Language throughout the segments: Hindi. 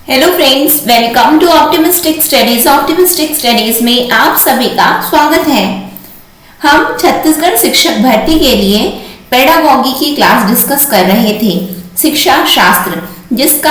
Hello friends, welcome to optimistic studies. Optimistic studies में आप सभी का स्वागत है। हम छत्तीसगढ़ शिक्षक भर्ती के लिए पेडागॉगी की क्लास डिस्कस कर रहे थे, शिक्षा शास्त्र, जिसका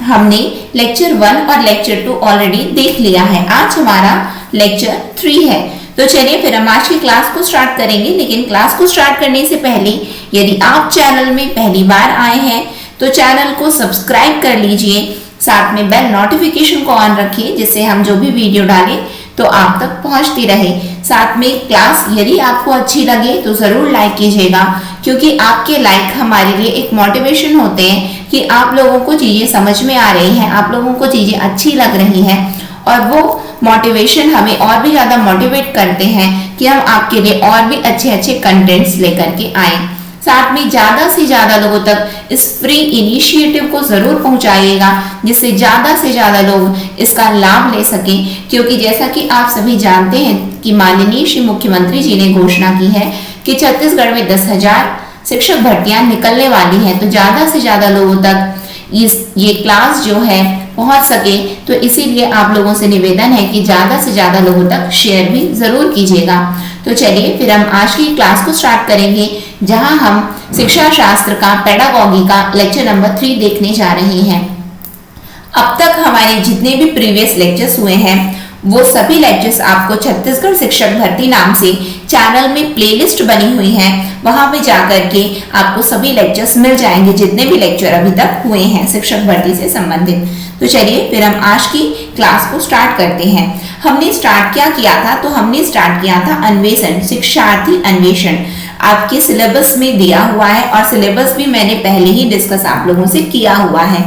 हमने लेक्चर 1 और लेक्चर 2 ऑलरेडी देख लिया है। आज हमारा लेक्चर 3 है। तो चलिए फिर हम आज की क्लास को स्टार्ट करेंगे। लेकिन क्लास को स्टार्ट करने से पहले यदि आप चैनल में पहली बार आए हैं तो चैनल को सब्सक्राइब कर लीजिए, साथ में बेल नोटिफिकेशन को ऑन रखिए, जिससे हम जो भी वीडियो डालें तो आप तक पहुंचती रहे। साथ में क्लास यदि आपको अच्छी लगे तो जरूर लाइक कीजिएगा, क्योंकि आपके लाइक हमारे लिए एक मोटिवेशन होते हैं कि आप लोगों को चीजें समझ में आ रही हैं, आप लोगों को चीजें अच्छी लग रही हैं, और वो मोटिवेशन हमें और भी ज्यादा मोटिवेट करते हैं कि हम आपके लिए और भी अच्छे अच्छे कंटेंट्स लेकर के आए। साथ में ज्यादा से ज्यादा लोगों तक इस फ्री इनिशिएटिव को जरूर पहुंचाइएगा, जिससे ज्यादा से ज्यादा लोग इसका लाभ ले सकें। क्योंकि जैसा कि आप सभी जानते हैं कि माननीय श्री मुख्यमंत्री जी ने घोषणा की है कि छत्तीसगढ़ में 10,000 शिक्षक भर्तियां निकलने वाली हैं, तो ज्यादा से ज्यादा लोगों तक ये क्लास जो है पहुंच सके। तो इसीलिए आप लोगों से निवेदन है कि ज्यादा से ज्यादा लोगों तक शेयर भी जरूर कीजिएगा। तो चलिए फिर हम आज की क्लास को स्टार्ट करेंगे, जहां हम शिक्षा शास्त्र का पेडागॉगी का लेक्चर नंबर 3 देखने जा रहे हैं। अब तक हमारे जितने भी प्रीवियस लेक्चर्स हुए हैं वो सभी लेक्चर्स आपको छत्तीसगढ़ शिक्षक भर्ती नाम से चैनल में प्लेलिस्ट बनी हुई है, वहां पे जाकर के आपको सभी लेक्चर्स मिल जाएंगे, जितने भी लेक्चर अभी तक हुए हैं शिक्षक भर्ती से संबंधित। तो चलिए फिर हम आज की क्लास को स्टार्ट करते हैं। हमने स्टार्ट क्या किया था? तो हमने स्टार्ट किया था अन्वेषण, शिक्षार्थी अन्वेषण। आपके सिलेबस में दिया हुआ है और सिलेबस भी मैंने पहले ही डिस्कस आप लोगों से किया हुआ है।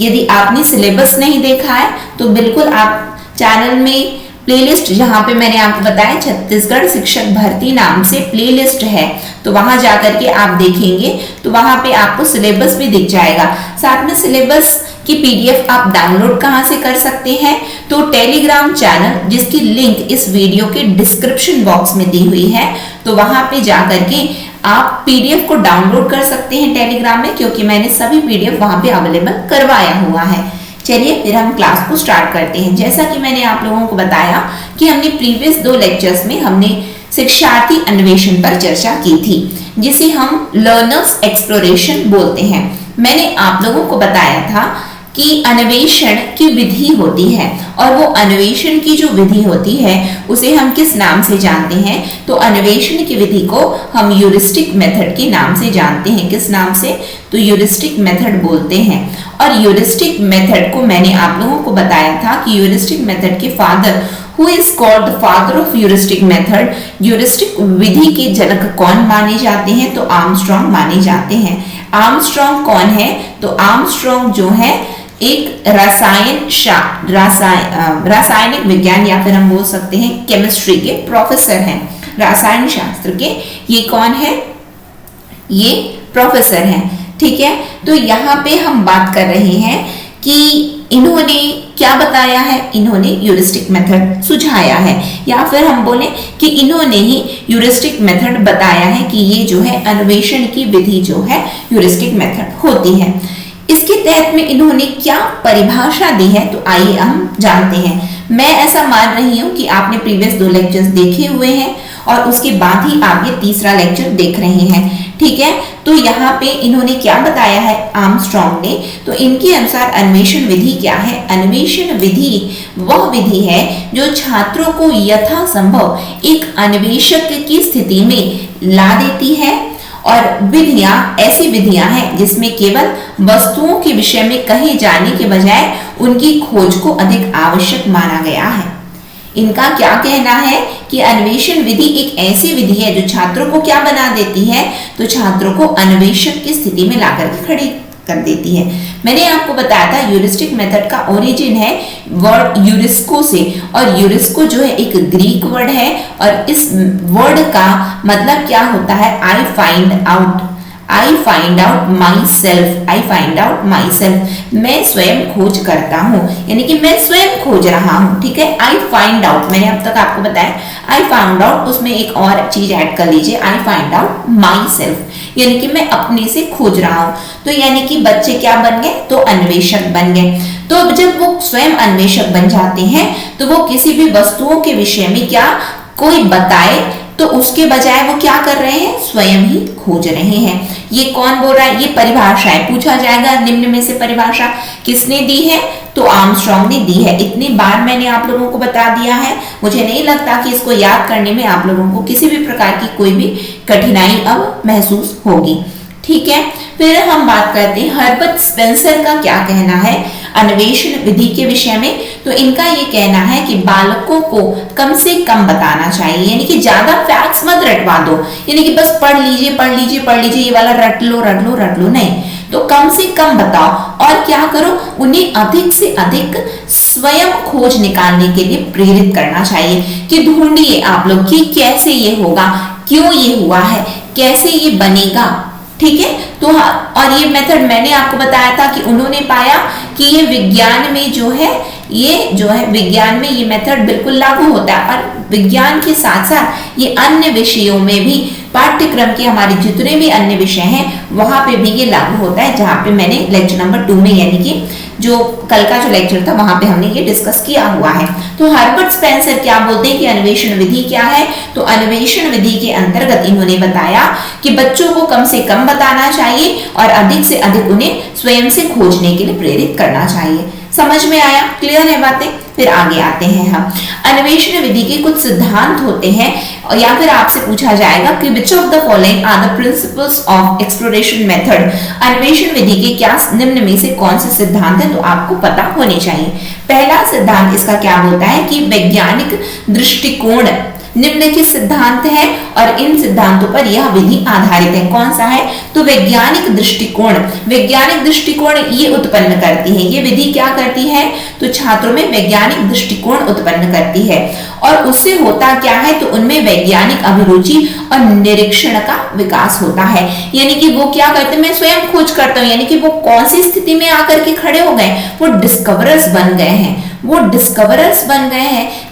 यदि आपने सिलेबस नहीं देखा है तो बिल्कुल आप चैनल में प्लेलिस्ट, जहां पे मैंने आपको बताया छत्तीसगढ़ शिक्षक भर्ती नाम से प्लेलिस्ट है, तो वहां जाकर के आप देखेंगे तो वहां पे आपको सिलेबस भी दिख जाएगा। साथ में सिलेबस की पीडीएफ आप डाउनलोड कहां से कर सकते हैं? तो टेलीग्राम चैनल, जिसकी लिंक इस वीडियो के डिस्क्रिप्शन बॉक्स में दी हुई है, तो वहां पे जाकर के आप पीडीएफ को डाउनलोड कर सकते हैं टेलीग्राम में, क्योंकि मैंने सभी पीडीएफ वहां पे अवेलेबल करवाया हुआ है। चलिए फिर हम क्लास को स्टार्ट करते हैं। जैसा कि मैंने आप लोगों को बताया कि हमने प्रीवियस 2 लेक्चर्स में हमने शिक्षार्थी अन्वेषण पर चर्चा की थी, जिसे हम लर्नर्स एक्सप्लोरेशन बोलते हैं। मैंने आप लोगों को बताया था कि अन्वेषण की विधि होती है, और वो अन्वेषण की जो विधि होती है उसे हम किस नाम से जानते हैं? तो अन्वेषण की विधि को हम ह्यूरिस्टिक मेथड के नाम से जानते हैं। किस नाम से? तो ह्यूरिस्टिक मेथड बोलते हैं। और ह्यूरिस्टिक मेथड को मैंने आप लोगों को बताया था कि ह्यूरिस्टिक मेथड के father, who is called the father of heuristic method, heuristic विधि के जनक कौन माने जाते हैं? तो आर्मस्ट्रांग माने जाते हैं। आर्मस्ट्रांग कौन है? तो आर्मस्ट्रांग जो है एक रासायनिक विज्ञान, या फिर हम बोल सकते हैं केमिस्ट्री के प्रोफेसर हैं, रसायन शास्त्र के। ये कौन है? ये प्रोफेसर हैं। ठीक है, तो यहाँ पे हम बात कर रहे हैं कि इन्होंने क्या बताया है? इन्होंने ह्यूरिस्टिक मेथड सुझाया है, या फिर हम बोले कि इन्होंने ही ह्यूरिस्टिक मेथड बताया है कि ये जो है अन्वेषण की विधि जो है ह्यूरिस्टिक मेथड होती है। इसके तहत में इन्होंने क्या परिभाषा दी है? तो आइए हम जानते हैं। मैं ऐसा मान रही हूं कि आपने प्रीवियस 2 लेक्चर्स देखे हुए हैं और उसके बाद ही आप ये तीसरा लेक्चर देख रहे हैं। ठीक है, तो यहाँ पे इन्होंने क्या बताया है आर्मस्ट्रांग ने? तो इनके अनुसार अन्वेषण विधि क्या है? अन्वेषण विधि वह विधि है जो छात्रों को यथासंभव एक अन्वेषक की स्थिति में ला देती है, और विधियां ऐसी विधियां हैं जिसमें केवल वस्तुओं के विषय में कहे जाने के बजाय उनकी खोज को अधिक आवश्यक माना गया है। इनका क्या कहना है कि अन्वेषण विधि एक ऐसी विधि है जो छात्रों को क्या बना देती है? तो छात्रों को अन्वेषक की स्थिति में लाकर के खड़ी कर देती है। मैंने आपको बताया था ह्यूरिस्टिक मेथड का ओरिजिन है वर्ड यूरिस्को से, और यूरिस्को जो है एक ग्रीक वर्ड है, और इस वर्ड का मतलब क्या होता है? I find out my self, मैं स्वयं खोज करता हूँ, यानी कि मैं स्वयं खोज रहा हूँ। ठीक है, आई फाइंड आउट, मैंने अब तक आपको बताया आई फाउंड आउट, उसमें एक और चीज ऐड कर लीजिए, I find out my self, यानी कि मैं अपने से खोज रहा हूं। तो यानी कि बच्चे क्या बन गए? तो अन्वेषक बन गए। तो जब वो स्वयं अन्वेषक बन जाते हैं तो वो किसी भी वस्तुओं के विषय में क्या कोई बताए तो उसके बजाय वो क्या कर रहे हैं, स्वयं ही खोज रहे हैं। ये कौन बोल रहा है, ये परिभाषाएं पूछा जाएगा, निम्न में से परिभाषा किसने दी है, तो आर्मस्ट्रांग ने दी है। इतनी बार मैंने आप लोगों को बता दिया है, मुझे नहीं लगता कि इसको याद करने में आप लोगों को किसी भी प्रकार की कोई भी कठिनाई अब महसूस होगी। ठीक है, फिर हम बात करते हैं हर्बर्ट स्पेंसर का क्या कहना है अन्वेषण विधि के विषय में। तो इनका ये कहना है कि बालकों को कम से कम बताना चाहिए, यानी कि ज्यादा फैक्ट्स मत रटवा दो, यानी कि बस पढ़ लीजिए पढ़ लीजिए पढ़ लीजिए, ये वाला रट लो रट लो रट लो, नहीं, तो कम से कम बताओ। और क्या करो, उन्हें अधिक से अधिक स्वयं खोज निकालने के लिए प्रेरित करना चाहिए कि ढूंढिए आप लोग कि कैसे ये होगा, क्यों ये हुआ है, कैसे ये बनेगा। ठीक है, तो और ये मेथड मैंने आपको बताया था कि उन्होंने पाया कि ये विज्ञान में जो है विज्ञान में ये मेथड बिल्कुल लागू होता है, और विज्ञान के साथ साथ ये अन्य विषयों में भी, पाठ्यक्रम के हमारे जितने भी अन्य विषय हैं वहां पे भी ये लागू होता है, जहां पे मैंने लेक्चर नंबर 2 में, यानी कि जो कल का जो लेक्चर था वहां पे हमने ये डिस्कस किया हुआ है। तो हर्बर्ट स्पेंसर क्या बोलते हैं कि अन्वेषण विधि क्या है, तो अन्वेषण विधि के अंतर्गत इन्होंने बताया कि बच्चों को कम से कम बताना चाहिए और अधिक से अधिक उन्हें स्वयं से खोजने के लिए प्रेरित करना चाहिए। समझ में आया, क्लियर है बातें। फिर आगे आते हैं हम, अन्वेषण विधि के कुछ सिद्धांत होते हैं, या फिर आपसे पूछा जाएगा कि which of the following are the principles of exploration method, अन्वेषण विधि के क्या निम्न में से कौन से सिद्धांत हैं, तो आपको पता होने चाहिए। पहला सिद्धांत इसका क्या बोलता है कि वैज्ञानिक दृष्टिकोण निम्नलिखित सिद्धांत है और इन सिद्धांतों पर यह विधि आधारित है। कौन सा है, तो वैज्ञानिक दृष्टिकोण ये उत्पन्न करती है, ये विधि क्या करती है, तो छात्रों में वैज्ञानिक दृष्टिकोण उत्पन्न करती है, और उससे होता क्या है, तो उनमें वैज्ञानिक अभिरुचि और निरीक्षण का विकास होता है। यानी कि वो क्या करते हैं, मैं स्वयं खोज करता हूँ, यानी कि वो कौन सी स्थिति में आकर के खड़े हो गए, वो डिस्कवरर्स बन गए हैं,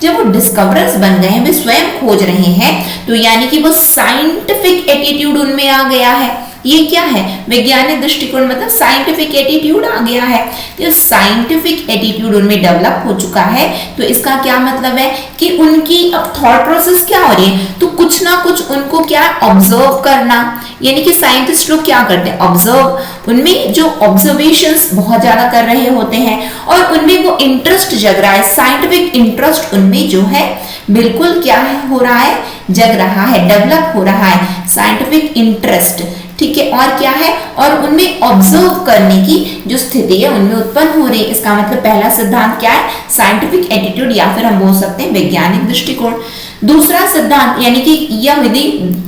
जब वो डिस्कवरर्स बन गए हैं, वे स्वयं खोज रहे हैं, तो यानी कि वो साइंटिफिक एटीट्यूड उनमें आ गया है। ये क्या है, वैज्ञानिक दृष्टिकोण मतलब साइंटिफिक एटीट्यूड आ गया है, तो साइंटिफिक एटीट्यूड उनमें डेवलप हो चुका है। तो इसका क्या मतलब है कि उनकी अब थॉट प्रोसेस क्या हो रही है, तो कुछ ना कुछ उनको क्या ऑब्जर्व करना, यानी कि साइंटिस्ट लोग क्या करते हैं, ऑब्जर्व, उनमें जो ऑब्जर्वेशंस बहुत ज्यादा कर रहे होते हैं और उनमें वो इंटरेस्ट जग रहा है, साइंटिफिक इंटरेस्ट उनमें जो है बिल्कुल क्या हो रहा है, जग रहा है, डेवलप हो रहा है, साइंटिफिक इंटरेस्ट। ठीक है, और क्या है, और उनमें ऑब्जर्व करने की जो स्थिति है उनमें उत्पन्न हो रही है। इसका मतलब पहला सिद्धांत क्या है, साइंटिफिक एटीट्यूड, या फिर हम बोल सकते हैं वैज्ञानिक दृष्टिकोण। दूसरा सिद्धांत, यानी कि यह विधि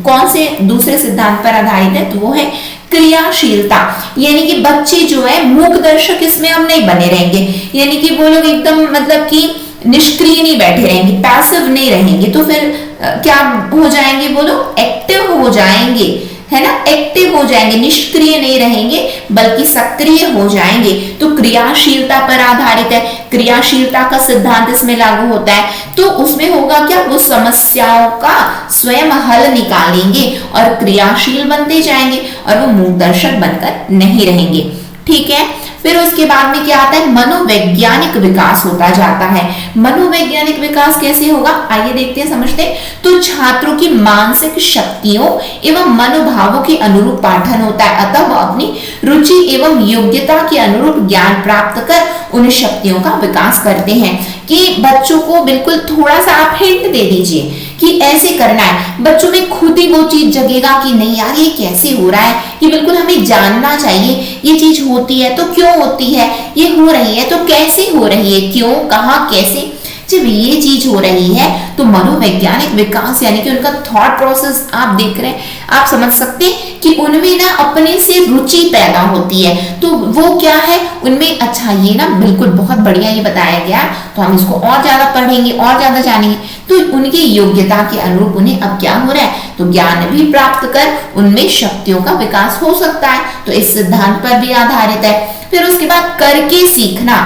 कौन से दूसरे सिद्धांत पर आधारित है, तो वो है क्रियाशीलता, यानी कि बच्चे जो है मूक दर्शक इसमें हम नहीं बने रहेंगे, यानी कि वो लोग एकदम मतलब कि निष्क्रिय नहीं बैठे रहेंगे, पैसिव नहीं रहेंगे, तो फिर क्या हो जाएंगे, वो लोग एक्टिव हो जाएंगे, है ना, एक्टिव हो जाएंगे, निष्क्रिय नहीं रहेंगे बल्कि सक्रिय हो जाएंगे। तो क्रियाशीलता पर आधारित है, क्रियाशीलता का सिद्धांत इसमें लागू होता है। तो उसमें होगा क्या, वो समस्याओं का स्वयं हल निकालेंगे और क्रियाशील बनते जाएंगे और वो मूकदर्शक बनकर नहीं रहेंगे। ठीक है, फिर उसके बाद में क्या आता है, मनोवैज्ञानिक विकास होता जाता है। मनोवैज्ञानिक विकास कैसे होगा, आइए देखते हैं, समझते हैं। तो छात्रों की मानसिक शक्तियों एवं मनोभावों के अनुरूप पाठन होता है, अतः वह अपनी रुचि एवं योग्यता के अनुरूप ज्ञान प्राप्त कर उन शक्तियों का विकास करते हैं। कि बच्चों को बिल्कुल थोड़ा सा आप हिंट दे दीजिए कि ऐसे करना है, बच्चों में खुद ही वो चीज जगेगा कि नहीं यार ये कैसे हो रहा है, ये बिल्कुल हमें जानना चाहिए, ये चीज होती है तो क्यों होती है, ये हो रही है तो कैसे हो रही है, क्यों, कहाँ, कैसे। जब ये चीज हो रही है तो मनोवैज्ञानिक विकास यानी कि उनका थॉट प्रोसेस आप देख रहे हैं, आप समझ सकते हैं कि उनमें ना अपने से रुचि पैदा होती है। तो वो क्या है उनमें, अच्छा ये ना बिल्कुल बहुत बढ़िया ये बताया गया, तो हम इसको और ज्यादा पढ़ेंगे और ज्यादा जानेंगे। तो उनकी योग्यता के अनुरूप उन्हें अब क्या हो रहा है, तो ज्ञान भी प्राप्त कर उनमें शक्तियों का विकास हो सकता है। तो इस सिद्धांत पर भी आधारित है। फिर उसके बाद करके सीखना,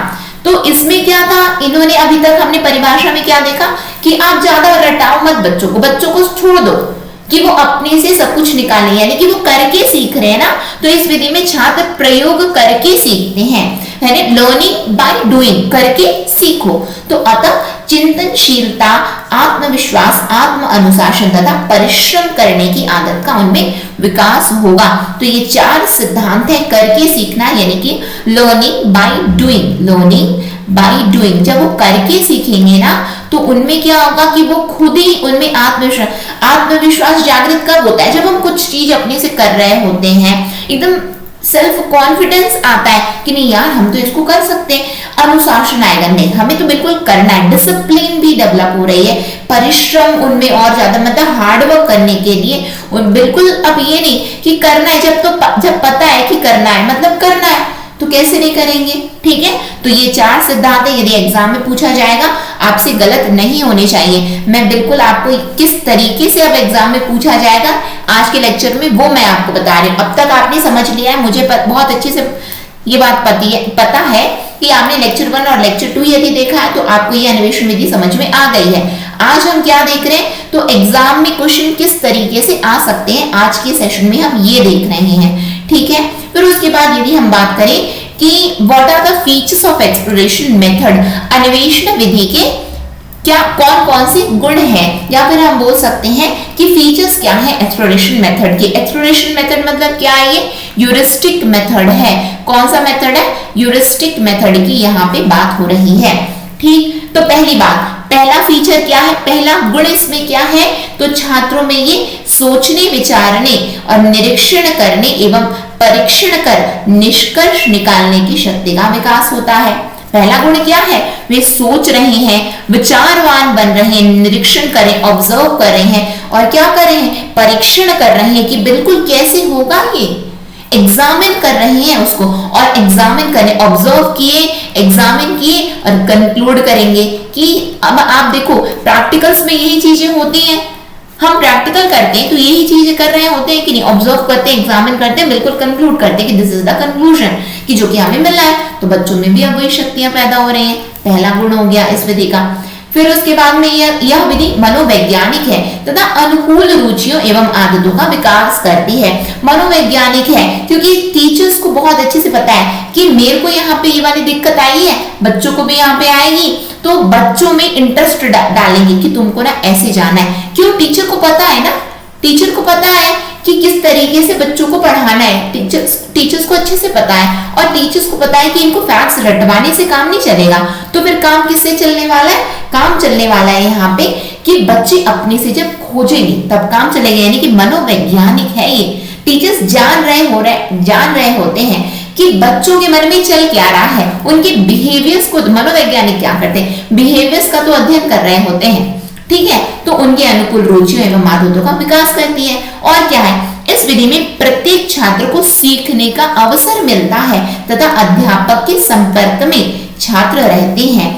तो इसमें क्या था, इन्होंने अभी तक हमने परिभाषा में क्या देखा कि आप ज्यादा रटाओ मत बच्चों को छोड़ दो कि वो अपने से सब कुछ निकालें, यानी कि वो करके सीख रहे हैं ना। तो इस विधि में छात्र प्रयोग करके सीखते हैं। यानी लर्निंग बाय डूइंग, करके सीखो। तो अतः चिंतनशीलता, आत्मविश्वास, आत्म अनुशासन तथा परिश्रम करने की आदत का उनमें विकास होगा। तो ये 4 सिद्धांत है करके सीखना, यानी कि learning by doing, learning by doing. जब वो करके सीखेंगे ना तो उनमें क्या होगा कि वो खुद ही उनमें आत्मविश्वास जागृत कब होता है, जब हम कुछ चीज अपने से कर रहे होते हैं, एकदम सेल्फ कॉन्फिडेंस आता है कि नहीं यार हम तो इसको कर सकते हैं, अनुशासन आएगा, नहीं हमें तो बिल्कुल करना है, डिसिप्लिन भी डेवलप हो रही है, परिश्रम उनमें और ज्यादा, मतलब हार्डवर्क करने के लिए उन बिल्कुल, अब ये नहीं कि करना है, जब पता है कि करना है मतलब करना है तो कैसे नहीं करेंगे। ठीक है, तो ये 4 सिद्धांत है, यदि एग्जाम में पूछा जाएगा आपसे गलत नहीं होने चाहिए। मैं बिल्कुल आपको किस तरीके से अब एग्जाम में पूछा जाएगा आज के लेक्चर में वो मैं आपको बता रही हूँ। अब तक आपने समझ लिया है, मुझे बहुत अच्छे से ये बात पता है कि आपने लेक्चर 1 और लेक्चर 2 यदि देखा है तो आपको ये अन्वेषण विधि समझ में आ गई है। आज हम क्या देख रहे हैं, तो एग्जाम में क्वेश्चन किस तरीके से आ सकते हैं, आज के सेशन में हम ये देख रहे हैं। ठीक है, फिर उसके बाद यदि हम बात करें कि what are the features of exploration method, अन्वेषण विधि के क्या कौन कौन से गुण हैं, या फिर हम बोल सकते हैं कि फीचर्स क्या है एक्सप्लोरेशन मेथड के। एक्सप्लोरेशन मेथड मतलब क्या है, ये ह्यूरिस्टिक मेथड है। कौन सा मेथड है, ह्यूरिस्टिक मेथड की यहाँ पे बात हो रही है। ठीक, तो पहली बात, पहला फीचर क्या है, पहला गुण इसमें क्या है, तो छात्रों में ये सोचने, विचारने और निरीक्षण करने एवं परीक्षण कर निष्कर्ष निकालने की शक्ति का विकास होता है। पहला गुण क्या है, वे सोच रहे हैं, विचारवान बन रहे हैं, निरीक्षण करें, ऑब्जर्व कर रहे हैं और क्या कर रहे हैं, परीक्षण कर रहे हैं कि बिल्कुल कैसे होगा ये, एग्जामिन कर रहे हैं उसको, और एग्जामिन करें, ऑब्जर्व किए, एग्जामिन किए और कंक्लूड करेंगे कि अब आप देखो प्रैक्टिकल्स में यही चीजें होती हैं, हम प्रैक्टिकल करते हैं तो यही चीजें कर रहे होते हैं कि नहीं, ऑब्जर्व करते हैं, एग्जामिन करते हैं, बिल्कुल कंक्लूड करते हैं कि दिस इज द कंक्लूजन, कि जो कि हमें मिला है। तो बच्चों में भी अब वही शक्तियां पैदा हो रही हैं, पहला गुण हो गया इस विधि का। फिर उसके बाद में यह विधि मनोवैज्ञानिक है तथा अनुकूल रुचियों एवं आदतों का विकास करती है। मनोवैज्ञानिक है क्योंकि टीचर्स को बहुत अच्छे से पता है कि मेरे को यहाँ पे ये वाली दिक्कत आई है, बच्चों को भी यहाँ पे आएगी, तो बच्चों में इंटरेस्ट डालेंगे कि तुमको ना ऐसे जाना है। क्यों, टीचर को पता है ना, टीचर को पता है कि किस तरीके से बच्चों को पढ़ाना है, टीचर्स को अच्छे से पता है, और टीचर्स को पता है कि इनको फैक्ट्स रटवाने से काम नहीं चलेगा। तो फिर काम किससे चलने वाला है, काम चलने वाला है यहाँ पे कि बच्चे अपने से जब खोजेंगे तब काम चलेगा, यानी कि मनोवैज्ञानिक है ये। टीचर्स जान रहे होते हैं कि बच्चों के मन में चल क्या रहा है, उनके बिहेवियर्स को मनोवैज्ञानिक क्या करते हैं, बिहेवियर्स का तो अध्ययन कर रहे होते हैं। ठीक है, तो उनके अनुकूल रुचियों एवं आदतों का विकास करती है। और क्या है, इस विधि में प्रत्येक छात्र को सीखने का अवसर मिलता है तथा अध्यापक के संपर्क में छात्र रहते हैं।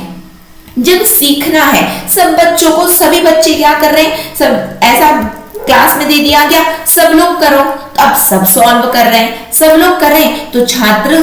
जब सीखना है, सब बच्चों को, सभी बच्चे क्या कर रहे हैं, सब ऐसा क्लास में दे दिया गया सब लोग करो, तो अब सब सॉल्व कर रहे हैं, सब लोग कर रहे हैं, तो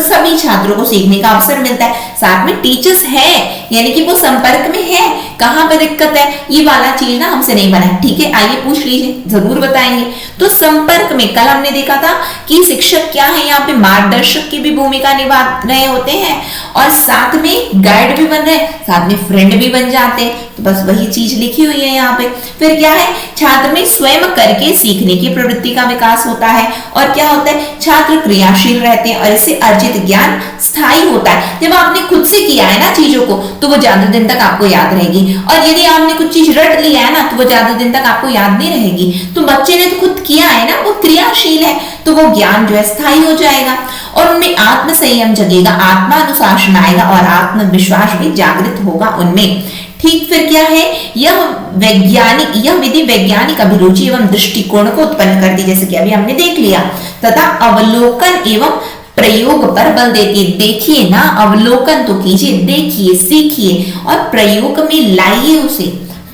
सभी छात्रों को सीखने का अवसर मिलता है। साथ में टीचर्स है, यानी कि वो संपर्क में है। कहां पे दिक्कत है, ये वाला चीज ना हमसे नहीं बना है, ठीक है, आइए पूछ लीजिए, जरूर बताएंगे। तो संपर्क में कल हमने देखा था कि शिक्षक क्या है, यहाँ पे मार्गदर्शक की भी भूमिका निभा रहे होते हैं, और साथ में गाइड भी बन रहे हैं, साथ में फ्रेंड भी बन जाते हैं। तो बस वही चीज लिखी हुई है यहाँ पे। फिर क्या है, छात्र में स्वयं करके सीखने की प्रवृत्ति का विकास होता है, और क्या होता है, छात्र क्रियाशील रहते हैं और इससे अर्जित ज्ञान स्थायी होता है। जब आपने खुद से किया है ना चीजों को, तो वो ज्यादा दिन तक आपको याद रहेगी, और यदि आपने कुछ चीज रट लिया है ना, तो वो ज्यादा दिन तक आपको याद नहीं रहेगी। तो बच्चे ने तो खुद किया है ना, वो क्रियाशील है, तो वो ज्ञान जो है स्थायी हो जाएगा, और उनमें आत्म संयम जगेगा, आत्मानुशासन आएगा, और आत्मविश्वास भी जागृत होगा उनमें। ठीक, फिर क्या है, यह विधि वैज्ञानिक अभिरुचि एवं दृष्टिकोण को उत्पन्न करती, जैसे कि अभी हमने देख लिया, तथा अवलोकन एवं प्रयोग पर बल देती है। देखिए ना, अवलोकन तो कीजिए, देखिए, सीखिए और प्रयोग में लाइए, उसे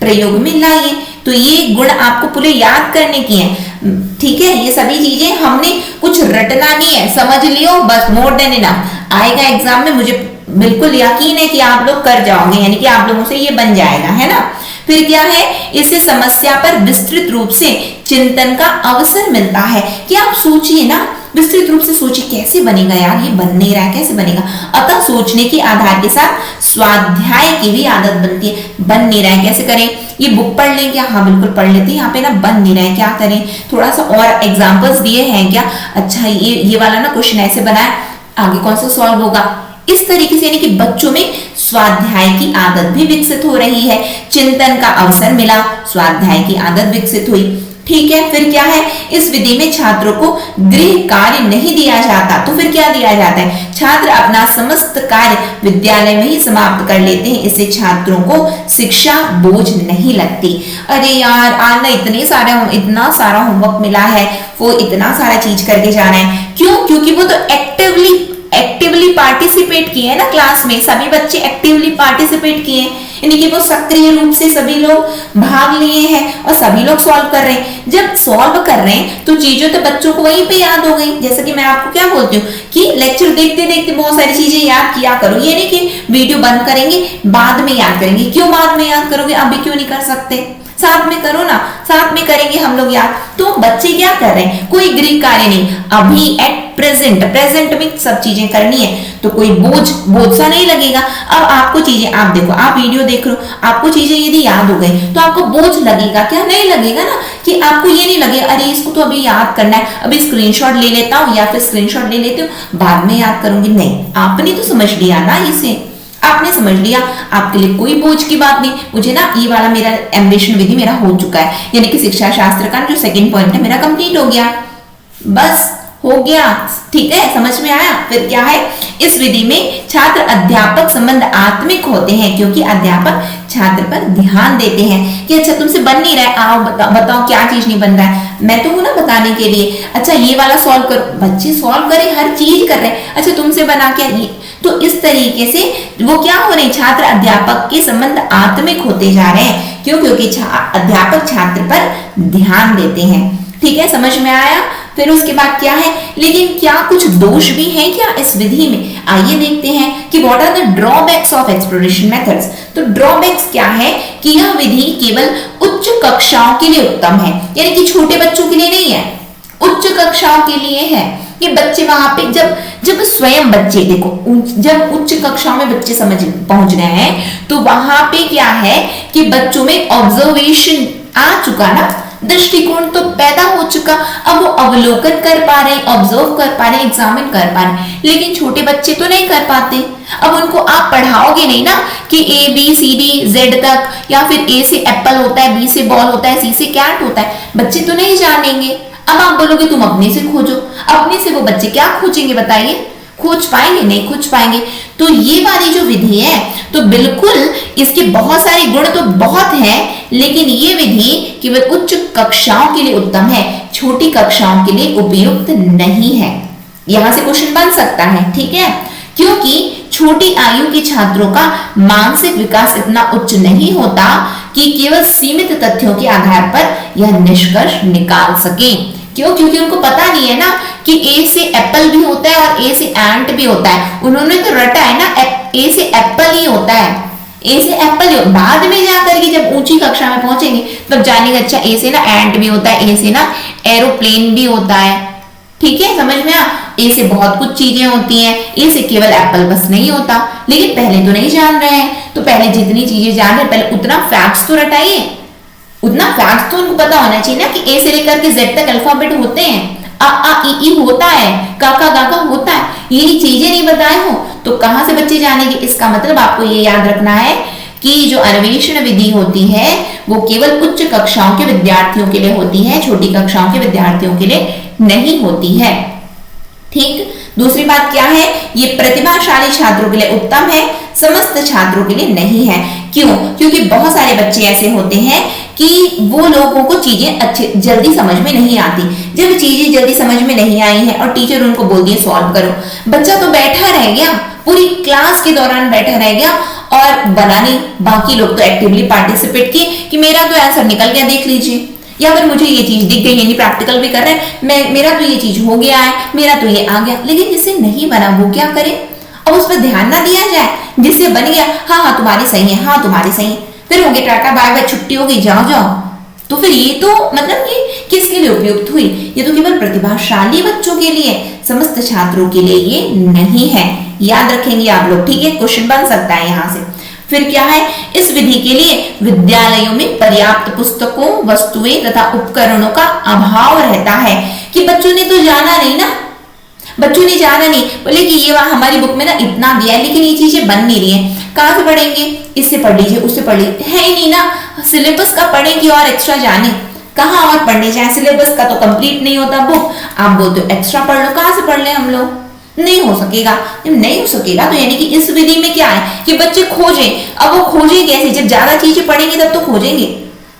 प्रयोग में लाइए। तो ये गुण आपको पूरे याद करने की है, ठीक है। ये सभी चीजें हमने कुछ रटना नहीं है, समझ लियो बस, मोर देन इनफ। आएगा एग्जाम में, मुझे बिल्कुल यकीन है कि आप लोग कर जाओगे, यानी कि आप लोगों से ये बन जाएगा, है ना। फिर क्या है, इससे समस्या पर विस्तृत रूप से चिंतन का अवसर मिलता है। कि आप सोचिए ना, विस्तृत रूप से सोचे कैसे बनेगा यार, ये बन नहीं रहा है, कैसे बनेगा। अतः सोचने के आधार के साथ स्वाध्याय की भी आदत बनती है। बन नहीं रहा है, कैसे करें, ये बुक पढ़ लें क्या? हाँ बिल्कुल पढ़ लेते हैं। यहाँ पे ना बन नहीं रहा है, क्या करें, थोड़ा सा और एग्जांपल्स दिए हैं क्या? अच्छा ये वाला ना क्वेश्चन ऐसे बना है, आगे कौन सा सॉल्व होगा। इस तरीके से यानी कि बच्चों में स्वाध्याय की आदत भी विकसित हो रही है। चिंतन का अवसर मिला, स्वाध्याय की आदत विकसित हुई। ठीक है, फिर क्या है, इस विधि में छात्रों को गृह कार्य नहीं दिया जाता, तो फिर क्या दिया जाता है, छात्र अपना समस्त कार्य विद्यालय में ही समाप्त कर लेते हैं। इससे छात्रों को शिक्षा बोझ नहीं लगती। अरे यार आज ना इतना सारा होमवर्क मिला है, वो इतना सारा चीज करके जाना है, क्यों? क्योंकि वो तो एक्टिवली पार्टिसिपेट किए हैं ना क्लास में, सभी बच्चे एक्टिवली पार्टिसिपेट किए हैं, यानी कि वो सक्रिय रूप से सभी लोग भाग लिए हैं और सभी लोग सॉल्व कर रहे हैं। जब सॉल्व कर रहे हैं तो चीजें तो बच्चों को वहीं पे याद हो गई। जैसे कि मैं आपको क्या बोलती हूँ कि लेक्चर देखते देखते बहुत सारी चीजें याद किया करो, ये नहीं कि वीडियो बंद करेंगे बाद में याद करेंगे। क्यों बाद में याद करोगे, अभी क्यों नहीं कर सकते? साथ में करो ना, साथ में करेंगे हम लोग याद। तो बच्चे क्या कर रहे हैं, कोई गृह कार्य नहीं, अभी एट प्रेजेंट में सब चीजें करनी है, तो कोई बोझ सा नहीं लगेगा। अब आपको चीजें, आप देखो, आप वीडियो देख रहे हो, आपको चीजें यदि याद हो गई तो आपको बोझ लगेगा क्या? नहीं लगेगा ना, कि आपको ये नहीं लगेगा अरे इसको तो अभी याद करना है, अभी स्क्रीनशॉट ले लेता हूँ या फिर स्क्रीनशॉट ले लेती हूँ बाद में याद करूंगी। नहीं, आपने तो समझ लिया ना, इसे आपने समझ लिया, आपके लिए कोई बोझ की बात नहीं। मुझे ना ये वाला मेरा एम्बिशन विधि मेरा हो चुका है, यानी कि शिक्षा शास्त्र का जो सेकंड पॉइंट है मेरा कंप्लीट हो गया, बस हो गया। ठीक है, समझ में आया। फिर क्या है, इस विधि में छात्र अध्यापक संबंध आत्मिक होते हैं, क्योंकि अध्यापक छात्र पर ध्यान देते हैं कि अच्छा तुमसे बन नहीं रहा है, आओ बताओ क्या चीज नहीं बन रहा है, मैं तो हूं ना बताने के लिए। अच्छा ये वाला सॉल्व करो, बच्चे सॉल्व करें, हर चीज कर रहे हैं, अच्छा तुमसे बना क्या ये। तो इस तरीके से वो क्या हो रहे, छात्र अध्यापक के संबंध आत्मिक होते जा रहे हैं। क्यों? क्योंकि अध्यापक छात्र पर ध्यान देते हैं। ठीक है, समझ में आया। फिर उसके बाद क्या है, लेकिन क्या कुछ दोष भी हैं क्या इस विधि में? आइए देखते हैं कि what are the drawbacks of exploration methods. तो ड्रॉबैक्स क्या है कि यह विधि केवल उच्च कक्षाओं के लिए उत्तम है, यानी कि छोटे बच्चों के लिए नहीं है, उच्च कक्षाओं के लिए है। कि बच्चे वहां पे जब स्वयं बच्चे देखो, जब उच्च कक्षाओं में बच्चे समझ पहुंच गए हैं तो वहां पे क्या है कि बच्चों में ऑब्जर्वेशन आ चुका ना, दृष्टिकोण तो पैदा हो चुका, अब वो अवलोकन कर पा रहे हैं, ऑब्जर्व कर पा रहे हैं, एग्जामिन कर पा रहे हैं। लेकिन छोटे बच्चे तो नहीं कर पाते। अब उनको आप पढ़ाओगे नहीं ना कि A B C D Z तक, या फिर ए से एप्पल होता है, बी से बॉल होता है, सी से कैट होता है, बच्चे तो नहीं जानेंगे। अब आप बोलोगे तुम अपने से खोजो, अपने से वो बच्चे क्या खोजेंगे बताइए, खोज पाएंगे? नहीं खोज पाएंगे। तो ये वाली जो विधि है तो बिल्कुल इसके बहुत सारे गुण तो बहुत हैं, लेकिन ये विधि केवल उच्च कक्षाओं के लिए उत्तम है, छोटी कक्षाओं के लिए उपयुक्त नहीं है। यहां से क्वेश्चन बन सकता है, ठीक है, क्योंकि छोटी आयु के छात्रों का मानसिक विकास इतना उच्च नहीं होता कि केवल सीमित तथ्यों के आधार पर यह निष्कर्ष निकाल सके। क्यों? क्योंकि उनको पता नहीं है ना कि ए से एप्पल भी होता है और ए से एंट भी होता है। उन्होंने तो रटा है ना ए से एप्पल ही होता है, ए से एप्पल ही। बाद में जाकर के जब ऊंची कक्षा में पहुंचेंगे तब जानेंगे अच्छा ए से ना एंट भी होता है, ए से ना एरोप्लेन भी होता है। ठीक है, समझ में आ। ए से बहुत कुछ चीजें होती हैं, ए से केवल एप्पल बस नहीं होता। लेकिन पहले तो नहीं जान रहे हैं, तो पहले जितनी चीजें जान रहे हैं पहले उतना फैक्ट्स तो रटाइए, उतना फैक्ट्स तो उनको पता होना चाहिए ना कि ए से लेकर के जेड तक अल्फाबेट होते हैं, आ ई होता है, काका गाका होता है, यही चीजें नहीं बताए हो तो कहां से बच्चे जानेंगे। इसका मतलब आपको ये याद रखना है कि जो अन्वेषण विधि होती है वो केवल उच्च कक्षाओं के विद्यार्थियों के लिए होती है, छोटी कक्षाओं के विद्यार्थियों के लिए नहीं होती है। ठीक, दूसरी बात क्या है, ये प्रतिभाशाली छात्रों के लिए उत्तम है, समस्त छात्रों के लिए नहीं है। क्यों? क्योंकि बहुत सारे बच्चे ऐसे होते हैं कि वो लोगों को चीजें अच्छे जल्दी समझ में नहीं आती। जब चीजें जल्दी समझ में नहीं आई हैं और टीचर उनको बोल दिए सॉल्व करो, बच्चा तो बैठा रह गया, पूरी क्लास के दौरान बैठा रह गया और बना नहीं। बाकी लोग तो एक्टिवली पार्टिसिपेट किए कि मेरा तो आंसर निकल गया, देख लीजिए, या फिर मुझे ये चीज दिख गई, यानी प्रैक्टिकल भी कर रहे हैं, मेरा तो ये चीज हो गया है, मेरा तो ये आ गया। लेकिन जिससे नहीं बना वो क्या करे, और उस पर ध्यान ना दिया जाए। जिससे बन गया हाँ हाँ तुम्हारी सही है, हाँ तुम्हारी सही है, फिर हो गया टाटा बाय बाय, छुट्टी हो गई, जाओ जाओ, तो फिर ये तो मतलब ये किसके लिए उपयुक्त हुई? ये तो केवल प्रतिभाशाली बच्चों के लिए, समस्त छात्रों के लिए ये नहीं है। याद रखेंगे आप लोग, ठीक है, क्वेश्चन बन सकता है यहां से। फिर क्या है, इस विधि के लिए विद्यालयों में पर्याप्त पुस्तकों, वस्तुएं तथा उपकरणों का अभाव रहता है। कि बच्चों ने तो जाना नहीं ना, बच्चों ने जाना नहीं, बोले कि ये वहां हमारी बुक में ना इतना दिया है लेकिन ये चीजें बन नहीं रही है, कहाँ से पढ़ेंगे, इससे पढ़ लीजिए, उससे पढ़ लीजिए, है ही नहीं ना, सिलेबस का पढ़ेंगे और एक्स्ट्रा जाने कहाँ और पढ़ने जाए, सिलेबस का तो कंप्लीट नहीं होता बुक, आप बोलते हो एक्स्ट्रा पढ़ लो, कहाँ से पढ़ ले हम लोग, नहीं हो सकेगा। जब नहीं हो सकेगा तो यानी कि इस विधि में क्या है कि बच्चे खोजें। अब वो खोजें कैसे? जब ज्यादा चीजें पढ़ेंगे तब तो खोजेंगे,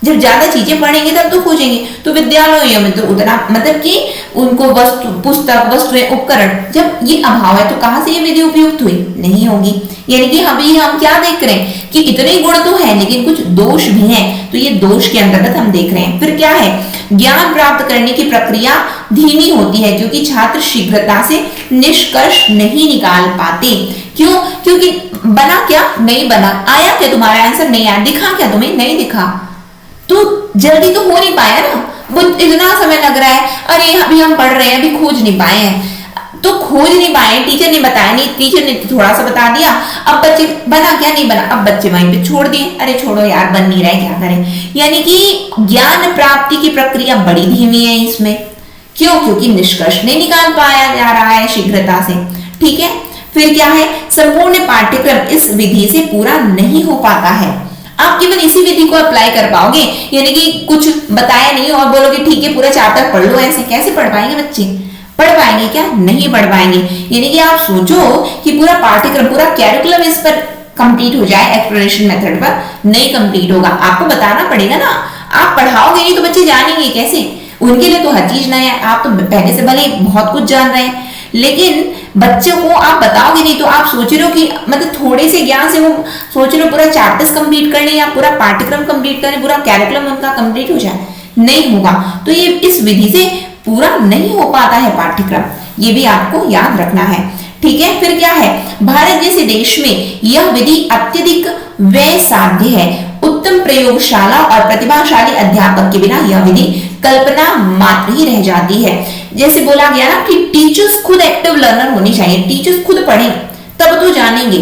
जब ज्यादा चीजें पढ़ेंगे तब तो खोजेंगे। तो विद्यालयों में तो उतना मतलब कि उनको वस्तु, पुस्तक, वस्तुएं, उपकरण जब ये अभाव है तो कहां से ये विधि उपयुक्त हुई? नहीं होगी। यानी कि अभी हम क्या देख रहे हैं कि इतने गुण तो है लेकिन कुछ दोष भी हैं, तो ये दोष के अंतर्गत हम देख रहे हैं। फिर क्या है, ज्ञान प्राप्त करने की प्रक्रिया धीमी होती है क्योंकि छात्र शीघ्रता से निष्कर्ष नहीं निकाल पाते। क्यों? क्योंकि बना क्या? नहीं बना। आया क्या तुम्हारा आंसर? नहीं आया। दिखा क्या तुम्हें? नहीं दिखा। तो जल्दी तो हो नहीं पाया ना, वो इतना समय लग रहा है, अरे अभी हम पढ़ रहे हैं, अभी खोज नहीं पाए हैं, तो खोज नहीं पाए, टीचर ने बताया नहीं, टीचर ने थोड़ा सा बता दिया, अब बच्चे बना क्या? नहीं बना, अब बच्चे वहीं पे छोड़ दिए, अरे छोड़ो यार बन नहीं रहा है, क्या करें। यानी कि ज्ञान प्राप्ति की प्रक्रिया बड़ी धीमी है इसमें। क्यों? क्योंकि निष्कर्ष नहीं निकाल पाया जा रहा है शीघ्रता से, ठीक है। फिर क्या है, संपूर्ण पाठ्यक्रम इस विधि से पूरा नहीं हो पाता है। आप केवल इसी विधि को अप्लाई कर पाओगे, यानी कि कुछ बताया नहीं और बोलोगे ठीक है पूरा चैप्टर पढ़ लो, ऐसे कैसे पढ़ पाएंगे बच्चे? पढ़ पाएंगे क्या? नहीं पढ़ पाएंगे। यानी कि आप सोचो कि पूरा पाठ्यक्रम, पूरा कैरिकुलम इस पर कंप्लीट हो जाए एक्सप्लोरेशन मेथड पर, नहीं कंप्लीट होगा। आपको बताना पड़ेगा ना, आप पढ़ाओगे नहीं तो बच्चे जानेंगे कैसे? उनके लिए तो हर चीज नया है, आप तो पहले से भले बहुत कुछ जान रहे हैं, लेकिन बच्चों को आप बताओगे नहीं तो आप सोच रहे हो कि मतलब थोड़े से ज्ञान से वो सोच रहे हो पूरा चैप्टर्स कंप्लीट कर लें या पूरा पाठ्यक्रम कंप्लीट करें, पूरा कैरिकुलम उनका कंप्लीट हो जाए, नहीं होगा। तो ये इस विधि से पूरा नहीं हो पाता है पाठ्यक्रम, ये भी आपको याद रखना है, ठीक है। फिर क्या है, भारत जैसे देश में यह विधि अत्यधिक व्यय साध्य है। उत्तम प्रयोगशाला और प्रतिभाशाली अध्यापक के बिना यह विधि कल्पना मात्र ही रह जाती है। जैसे बोला गया ना कि टीचर्स खुद एक्टिव लर्नर होनी चाहिए, टीचर्स खुद पढ़ें तब तो जानेंगे,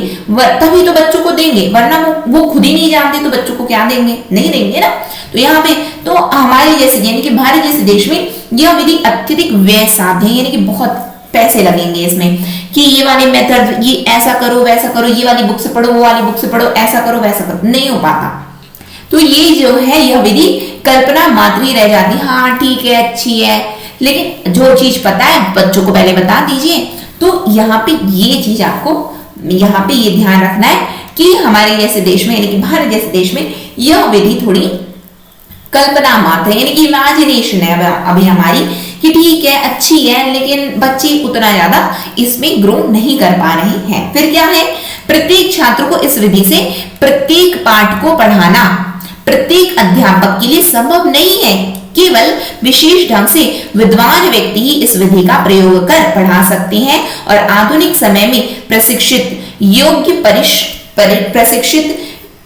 तभी तो बच्चों को देंगे, वरना वो खुद ही नहीं जानते तो बच्चों को क्या देंगे? नहीं देंगे ना। तो यहाँ पे तो हमारे जैसे यानी कि भारत जैसे देश में यह विधि अत्यधिक व्यय साध्य है, यानी कि बहुत पैसे लगेंगे इसमें कि ये वाले मेथड, ये ऐसा करो वैसा करो, ये वाली बुक से पढ़ो वो वाली बुक से पढ़ो, ऐसा करो वैसा करो, नहीं हो पाता। तो ये जो है यह विधि कल्पना मात्र ही रह जाती है। हाँ ठीक है, अच्छी है, लेकिन जो चीज पता है बच्चों को पहले बता दीजिए। तो यहाँ पे ये चीज आपको यहाँ पे ये ध्यान रखना है कि हमारे जैसे देश में यानी कि भारत जैसे देश में यह विधि थोड़ी कल्पना मात्र है, यानी कि इमेजिनेशन है अभी हमारी कि ठीक है अच्छी है, लेकिन बच्चे उतना ज्यादा इसमें ग्रो नहीं कर पा रहे हैं। फिर क्या है, प्रत्येक छात्र को इस विधि से प्रत्येक पाठ को पढ़ाना प्रत्येक अध्यापक के लिए संभव नहीं है। केवल विशेष ढंग से विद्वान व्यक्ति ही इस विधि का प्रयोग कर पढ़ा सकते हैं और आधुनिक समय में प्रशिक्षित योग्य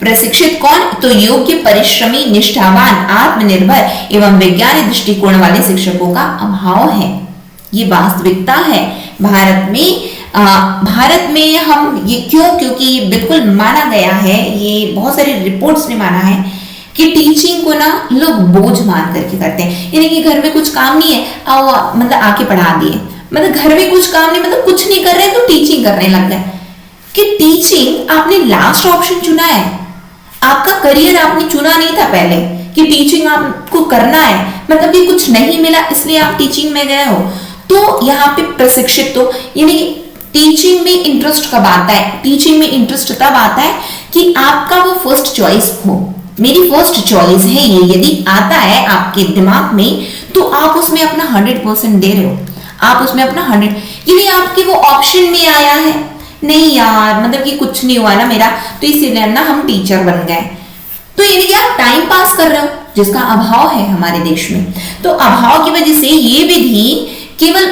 प्रशिक्षित कौन? तो योग्य, परिश्रमी, निष्ठावान, आत्मनिर्भर एवं वैज्ञानिक दृष्टिकोण वाले शिक्षकों का अभाव है। ये वास्तविकता है भारत में। भारत में हम ये क्यों? क्योंकि ये बिल्कुल माना गया है, ये बहुत सारी रिपोर्ट्स ने माना है कि टीचिंग को ना लोग बोझ मान करके करते हैं। यानी कि घर में कुछ काम नहीं है, आओ मतलब आके पढ़ा दिए, मतलब घर में कुछ काम नहीं, मतलब कुछ नहीं कर रहे तो टीचिंग करने लग गए। कि टीचिंग आपने लास्ट ऑप्शन चुना है, आपका करियर आपने चुना नहीं था पहले कि टीचिंग आपको करना है, मतलब कि कुछ नहीं मिला इसलिए आप टीचिंग में गए हो। तो यहाँ पे प्रशिक्षित, तो यानी टीचिंग में इंटरेस्ट कब आता है? टीचिंग में इंटरेस्ट तब आता है कि आपका वो फर्स्ट चॉइस हो, मेरी फर्स्ट चॉइस है ये, यदि आता है आपके दिमाग में तो आप उसमें अपना 100% दे रहे हो, आप उसमें अपना 100। यदि आपके वो ऑप्शन में आया है नहीं यार मतलब कि कुछ नहीं हुआ ना मेरा, तो इसीलिए ना हम टीचर बन गए, तो यानी कि आप टाइम पास कर रहे हो, जिसका अभाव है हमारे देश में। तो अभाव की वजह से ये विधि केवल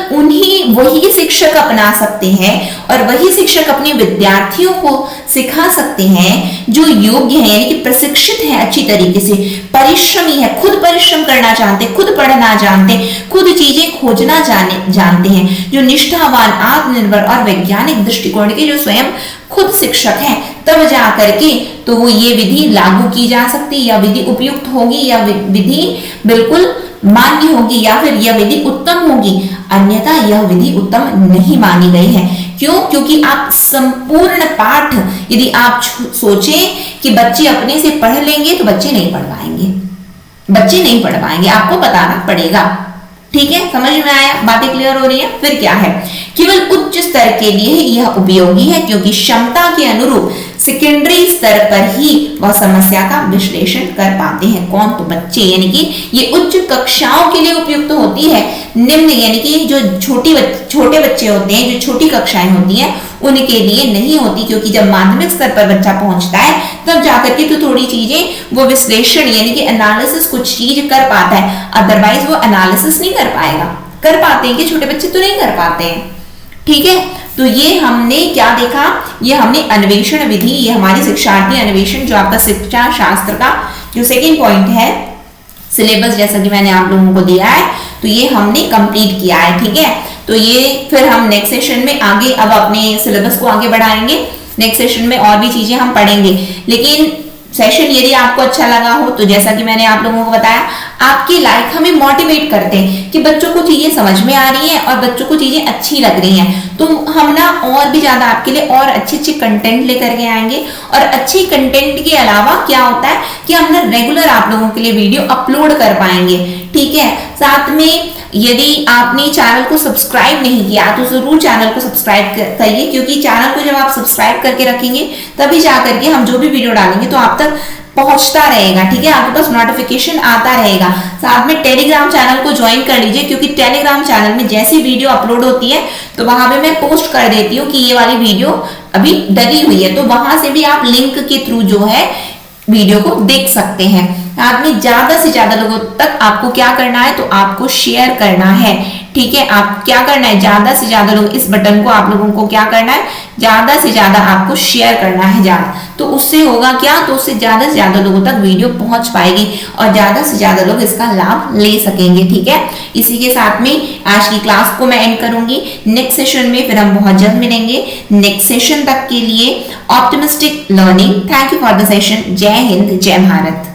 वही शिक्षक अपना सकते हैं और वही शिक्षक अपने विद्यार्थियों को सिखा सकते हैं जो योग्य है, यानी कि प्रशिक्षित है, अच्छी तरीके से परिश्रमी है, खुद परिश्रम करना चाहते, खुद पढ़ना जानते, खुद चीजें खोजना जानते हैं, जो निष्ठावान, आत्मनिर्भर और वैज्ञानिक दृष्टिकोण के जो स्वयं खुद शिक्षक हैं, तब जा करके तो वो ये विधि लागू की जा सकती, या विधि उपयुक्त होगी, या विधि बिल्कुल मान्य होगी, या फिर यह विधि उत्तम होगी। अन्यथा यह विधि उत्तम नहीं मानी गई है। क्यों? क्योंकि आप संपूर्ण पाठ यदि आप सोचें कि बच्चे अपने से पढ़ लेंगे तो बच्चे नहीं पढ़ पाएंगे, बच्चे नहीं पढ़ पाएंगे, आपको बताना पड़ेगा। ठीक है, समझ में आया? बातें क्लियर हो रही है? फिर क्या है, केवल उच्च स्तर के लिए यह उपयोगी है क्योंकि क्षमता के अनुरूप सेकेंडरी स्तर पर ही वह समस्या का विश्लेषण कर पाते हैं। कौन? तो बच्चे, यानी कि ये उच्च कक्षाओं के लिए उपयुक्त होती है। निम्न यानी कि जो छोटे बच्चे होते हैं, जो छोटी कक्षाएं होती हैं, उनके लिए नहीं होती, क्योंकि जब माध्यमिक स्तर पर बच्चा पहुंचता है तब जाकर के तो थोड़ी चीजें वो विश्लेषण यानी कि एनालिसिस कुछ चीज कर पाता है, अदरवाइज वो एनालिसिस नहीं कर पाएगा। कर पाते हैं कि छोटे बच्चे तो नहीं कर पाते हैं। ठीक है, तो ये हमने क्या देखा, ये हमने अन्वेषण विधि, ये हमारी शिक्षार्थी अन्वेषण, जो आपका शिक्षा शास्त्र का जो सेकेंड पॉइंट है, सिलेबस जैसा कि मैंने आप लोगों को दिया है, तो ये हमने कंप्लीट किया है। ठीक है, तो ये फिर हम नेक्स्ट सेशन में आगे अब अपने सिलेबस को आगे बढ़ाएंगे। नेक्स्ट सेशन में और भी चीजें हम पढ़ेंगे। लेकिन सेशन यदि आपको अच्छा लगा हो तो जैसा कि मैंने आप लोगों को बताया, आपके लाइक हमें मोटिवेट करते हैं कि बच्चों को चीजें समझ में आ रही हैं और बच्चों को चीजें अच्छी लग रही हैं, तो हम ना और भी ज्यादा आपके लिए और अच्छे कंटेंट लेकर के आएंगे। और अच्छे कंटेंट के अलावा क्या होता है कि हम ना रेगुलर आप लोगों के लिए वीडियो अपलोड कर पाएंगे। ठीक है, साथ में यदि आपने चैनल को सब्सक्राइब नहीं किया तो जरूर चैनल को सब्सक्राइब करिए, क्योंकि चैनल को जब आप सब्सक्राइब करके रखेंगे तभी जाकर के हम जो भी वीडियो डालेंगे तो आप तक पहुंचता रहेगा। ठीक है, आपके पास नोटिफिकेशन आता रहेगा। साथ में टेलीग्राम चैनल को ज्वाइन कर लीजिए, क्योंकि टेलीग्राम चैनल में जैसी वीडियो अपलोड होती है तो वहां पे मैं पोस्ट कर देती हूँ कि ये वाली वीडियो अभी डली हुई है, तो वहां से भी आप लिंक के थ्रू जो है वीडियो को देख सकते हैं। आपने ज्यादा से ज्यादा लोगों तक आपको क्या करना है, तो आपको शेयर करना है। ठीक है, आप क्या करना है, ज्यादा से ज्यादा लोग, इस बटन को आप लोगों को क्या करना है, ज्यादा से ज्यादा आपको शेयर करना है ज्यादा, तो उससे होगा क्या, तो उससे ज्यादा से ज्यादा लोगों तक वीडियो पहुंच पाएगी और ज्यादा से ज्यादा लोग इसका लाभ ले सकेंगे। ठीक है, इसी के साथ में आज की क्लास को मैं एंड करूंगी। नेक्स्ट सेशन में फिर हम बहुत जल्द मिलेंगे। नेक्स्ट सेशन तक के लिए optimistic learning. Thank you for the session. जय हिंद, जय भारत।